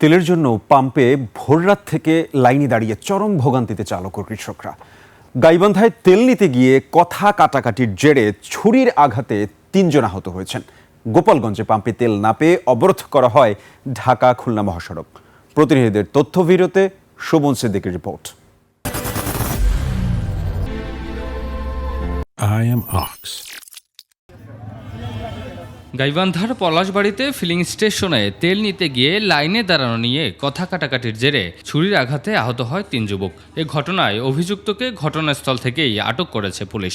তেলের জন্য পাম্পে ভোররাত থেকে লাইনে দাঁড়িয়ে চরম ভোগান্তিতে চালক ও কৃষকরা। গাইবান্ধায় তেল নিতে গিয়ে কথা কাটাকাটির জেরে ছুরির আঘাতে ৩ জন আহত হয়েছেন। গোপালগঞ্জে পাম্পে তেল না পেয়ে অবরোধ করা হয় ঢাকা খুলনা মহাসড়ক। প্রতিনিধিদের তথ্য ভিডিওতে শোভন সিদ্দিকীর রিপোর্ট। I am Ox. গাইবান্ধার পলাশবাড়িতে ফিলিং স্টেশনে তেল নিতে গিয়ে লাইনে দাঁড়ানো নিয়ে কথা কাটাকাটির জেরে ছুরির আঘাতে আহত হয় ৩ যুবক। এ ঘটনায় অভিযুক্তকে ঘটনাস্থল থেকেই আটক করেছে পুলিশ।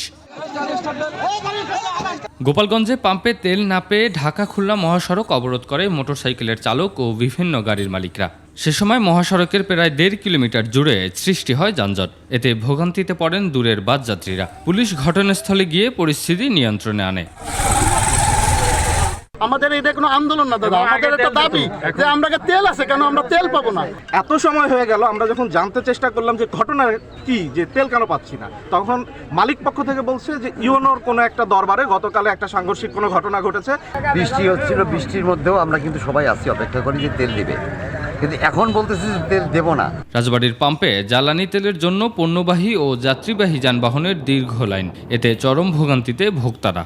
গোপালগঞ্জে পাম্পে তেল না পেয়ে ঢাকা খুলনা মহাসড়ক অবরোধ করে মোটরসাইকেলের চালক ও বিভিন্ন গাড়ির মালিকরা। সে সময় মহাসড়কের প্রায় ১.৫ কিলোমিটার জুড়ে সৃষ্টি হয় যানজট। এতে ভোগান্তিতে পড়েন দূরের বাসযাত্রীরা। পুলিশ ঘটনাস্থলে গিয়ে পরিস্থিতি নিয়ন্ত্রণে আনে। আমাদের এটা কোনো আন্দোলন না দাদা, আমাদের একটা দাবি যে আমরা তেল আছে কেন আমরা তেল পাবো না। এত সময় হয়ে গেল, আমরা যখন জানতে চেষ্টা করলাম যে ঘটনা কি, যে তেল কেন পাচ্ছি না, তখন মালিক পক্ষ থেকে বলছে যে ইউনোর কোনো একটা দরবারে গতকালে একটা সাংঘর্ষিক কোনো ঘটনা ঘটেছে। বৃষ্টি হচ্ছিল, বৃষ্টির মধ্যেও আমরা কিন্তু সবাই আসি অপেক্ষা করি যে তেল দিবে, কিন্তু এখন বলতেছি যে তেল দেব না। রাজবাড়ীর পাম্পে জ্বালানি তেলের জন্য পণ্যবাহী ও যাত্রীবাহী যানবাহনের দীর্ঘ লাইন, এতে চরম ভোগান্তিতে ভোক্তারা।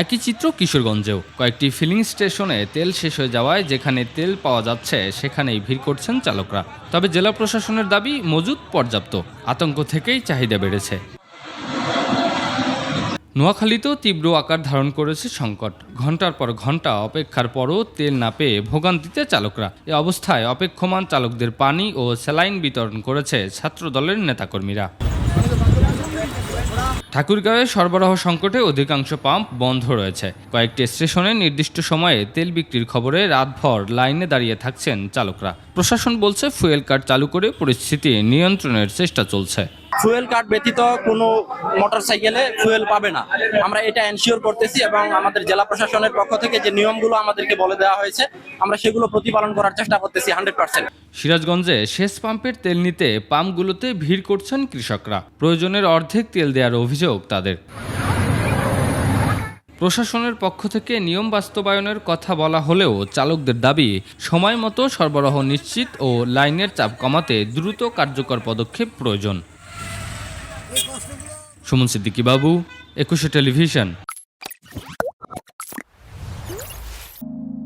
একই চিত্র কিশোরগঞ্জেও কয়েকটি ফিলিং স্টেশনে তেল শেষ হয়ে যাওয়ায় যেখানে তেল পাওয়া যাচ্ছে সেখানেই ভিড় করছেন চালকরা। তবে জেলা প্রশাসনের দাবি মজুদ পর্যাপ্ত। আতঙ্ক থেকেই চাহিদা বেড়েছে। নোয়াখালীতেও তীব্র আকার ধারণ করেছে সংকট। ঘন্টার পর ঘন্টা অপেক্ষার পরও তেল না পেয়ে ভোগান্তিতে চালকরা। এ অবস্থায় অপেক্ষমান চালকদের পানি ও স্যালাইন বিতরণ করেছে ছাত্রদলের নেতাকর্মীরা। ঠাকুরগাঁওয়ে সরবরাহ সংকটে অধিকাংশ পাম্প বন্ধ রয়েছে। কয়েকটি স্টেশনে নির্দিষ্ট সময়ে তেল বিক্রির খবরে রাতভর লাইনে দাঁড়িয়ে থাকছেন চালকরা। প্রশাসন বলছে ফুয়েল কার্ড চালু করে পরিস্থিতি নিয়ন্ত্রণের চেষ্টা চলছে। ফুয়েল কার্ড ব্যতীত কোনো মোটরসাইকেলে ফুয়েল পাবে না, আমরা এটা এনশিওর করতেছি এবং আমাদের জেলা প্রশাসনের পক্ষ থেকে যে নিয়মগুলো আমাদেরকে বলে দেওয়া হয়েছে আমরা সেগুলো প্রতিপালন করার চেষ্টা করতেছি 100%। সিরাজগঞ্জে শেষ পাম্পের তেল নিতে পাম্পগুলোতে ভিড় করছেন কৃষকরা। প্রয়োজনের অর্ধেক তেল দেওয়ার অভিযোগ তাদের। প্রশাসনের পক্ষ থেকে নিয়ম বাস্তবায়নের কথা বলা হলেও চালকদের দাবি সময় মতো সরবরাহ নিশ্চিত ও লাইনের চাপ কমাতে দ্রুত কার্যকর পদক্ষেপ প্রয়োজন। সুমন সিদ্দিকী বাবু, ২১ টেলিভিশন।